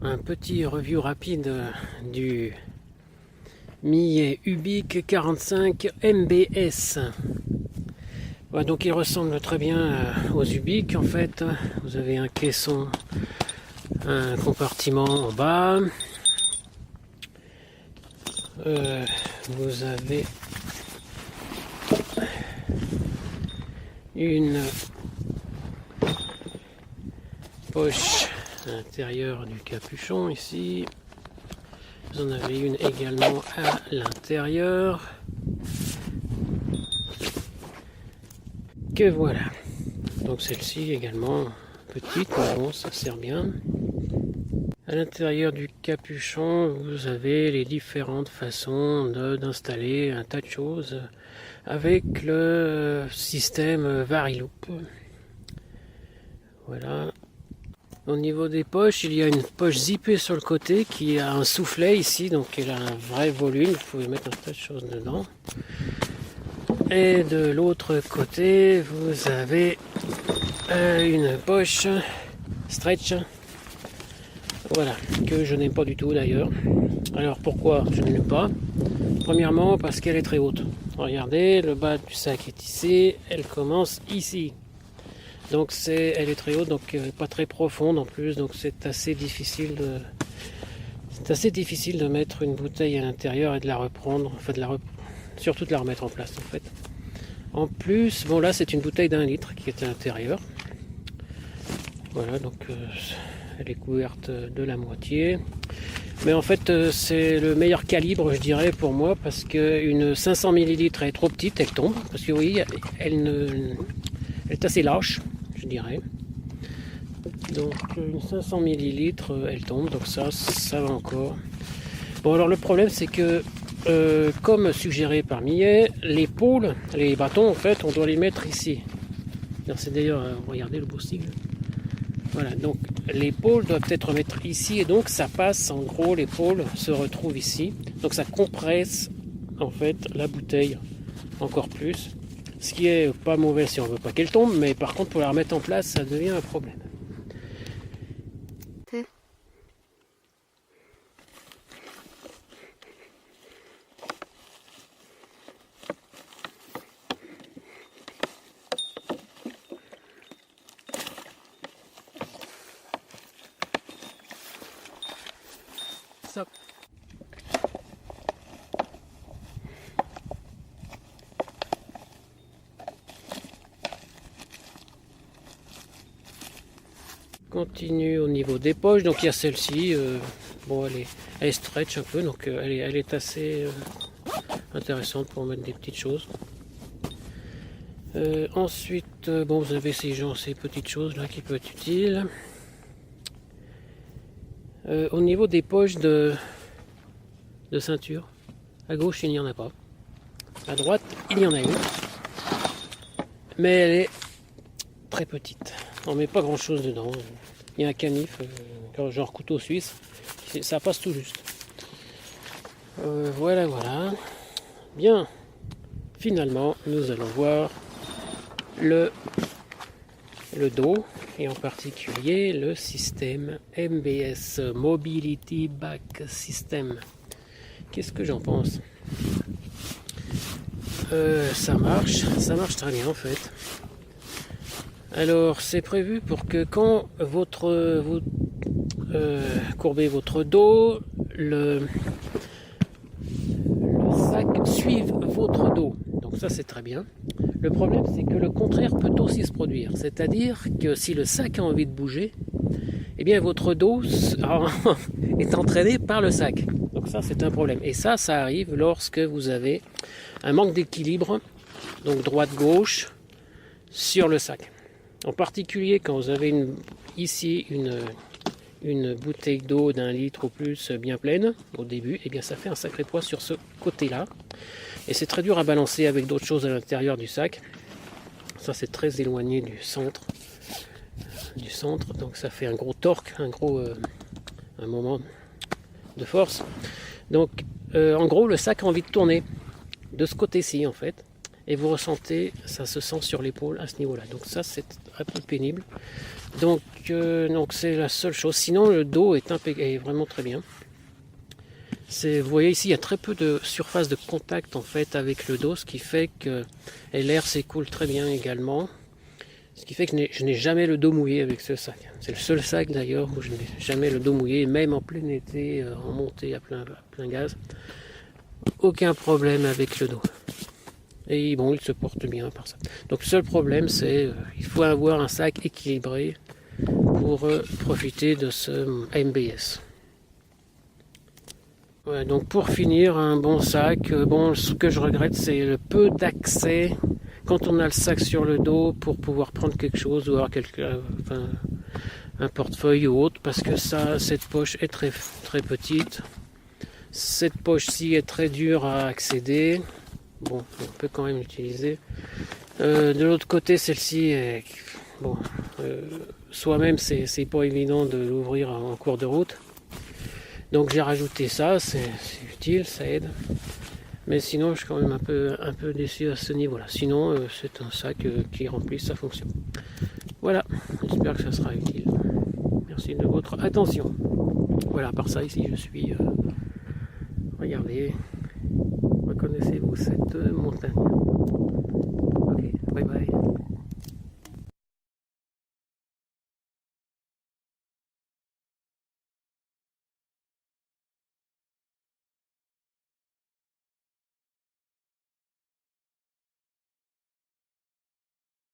un petit review rapide du Millet Ubik 45 MBS. Ouais, donc il ressemble très bien aux Ubik en fait. Vous avez un caisson, un compartiment en bas. Vous avez une poche à l'intérieur du capuchon ici. Vous en avez une également à l'intérieur. Que voilà. Donc celle-ci également petite, mais bon, ça sert bien. À l'intérieur du capuchon, vous avez les différentes façons d'installer un tas de choses avec le système Variloop. Voilà. Au niveau des poches, il y a une poche zippée sur le côté qui a un soufflet ici, donc elle a un vrai volume. Vous pouvez mettre un tas de choses dedans. Et de l'autre côté, vous avez une poche stretch. Voilà, que je n'aime pas du tout d'ailleurs. Alors pourquoi je ne l'aime pas? Premièrement parce qu'elle est très haute. Regardez, le bas du sac est ici, elle commence ici. Donc elle est très haute, donc pas très profonde en plus, donc c'est assez difficile de mettre une bouteille à l'intérieur et de la reprendre, enfin surtout de la remettre en place en fait. En plus, bon là c'est une bouteille d'1 litre qui est à l'intérieur. Voilà, donc elle est couverte de la moitié. Mais en fait c'est le meilleur calibre je dirais pour moi, parce qu'une 500 ml est trop petite, elle tombe, parce que vous voyez, elle est assez lâche je dirais. Donc une 500 ml elle tombe, donc ça va encore. Bon alors le problème c'est que comme suggéré par Millet, les pôles, les bâtons en fait on doit les mettre ici. C'est d'ailleurs, regardez le beau sigle. Voilà, donc les pôles doivent être mettre ici, et donc ça passe, en gros les pôles se retrouvent ici, donc ça compresse en fait la bouteille encore plus, ce qui est pas mauvais si on veut pas qu'elle tombe, mais par contre pour la remettre en place ça devient un problème. Ça. Continue au niveau des poches, donc il y a celle-ci, bon elle est stretch un peu, donc elle est assez intéressante pour mettre des petites choses. Ensuite, bon vous avez ces petites choses là qui peuvent être utiles. Au niveau des poches de ceinture, à gauche il n'y en a pas, à droite il y en a une, mais elle est très petite, on met pas grand chose dedans. Il y a un canif, genre couteau suisse, ça passe tout juste. Voilà. Bien, finalement nous allons voir le dos, et en particulier le système MBS, Mobility Back System. Qu'est-ce que j'en pense? Ça marche très bien en fait. Alors c'est prévu pour que quand vous courbez votre dos, le sac suive votre dos. Donc ça c'est très bien. Le problème c'est que le contraire peut aussi se produire. C'est-à-dire que si le sac a envie de bouger, eh bien votre dos est entraîné par le sac. Donc ça c'est un problème. Et ça arrive lorsque vous avez un manque d'équilibre, donc droite-gauche, sur le sac. En particulier quand vous avez ici une bouteille d'eau d'1 litre ou plus bien pleine au début, et bien ça fait un sacré poids sur ce côté-là. Et c'est très dur à balancer avec d'autres choses à l'intérieur du sac. Ça c'est très éloigné du centre. Donc ça fait un gros torque, un moment de force. Donc en gros le sac a envie de tourner de ce côté-ci en fait. et vous ressentez, ça se sent sur l'épaule à ce niveau-là. Donc ça, c'est un peu pénible. Donc c'est la seule chose. Sinon, le dos est vraiment très bien. Vous voyez ici, il y a très peu de surface de contact en fait avec le dos, ce qui fait que l'air s'écoule très bien également. Ce qui fait que je n'ai jamais le dos mouillé avec ce sac. C'est le seul sac d'ailleurs où je n'ai jamais le dos mouillé, même en plein été, en montée à plein gaz. Aucun problème avec le dos. Et bon, il se porte bien par ça. Donc le seul problème, c'est il faut avoir un sac équilibré pour profiter de ce MBS. Ouais, donc pour finir, un bon sac. Bon, ce que je regrette, c'est le peu d'accès quand on a le sac sur le dos pour pouvoir prendre quelque chose ou avoir un portefeuille ou autre, parce que cette poche est très, très petite. Cette poche-ci est très dure à accéder. Bon, on peut quand même l'utiliser. De l'autre côté, celle-ci est... Bon, soi-même, c'est pas évident de l'ouvrir en cours de route. Donc j'ai rajouté ça, c'est utile, ça aide. Mais sinon, je suis quand même un peu déçu à ce niveau-là. Sinon, c'est un sac qui remplit sa fonction. Voilà, j'espère que ça sera utile. Merci de votre attention. Voilà, par ça, ici, je suis... regardez, reconnaissez-vous cette montagne? Ok, bye bye.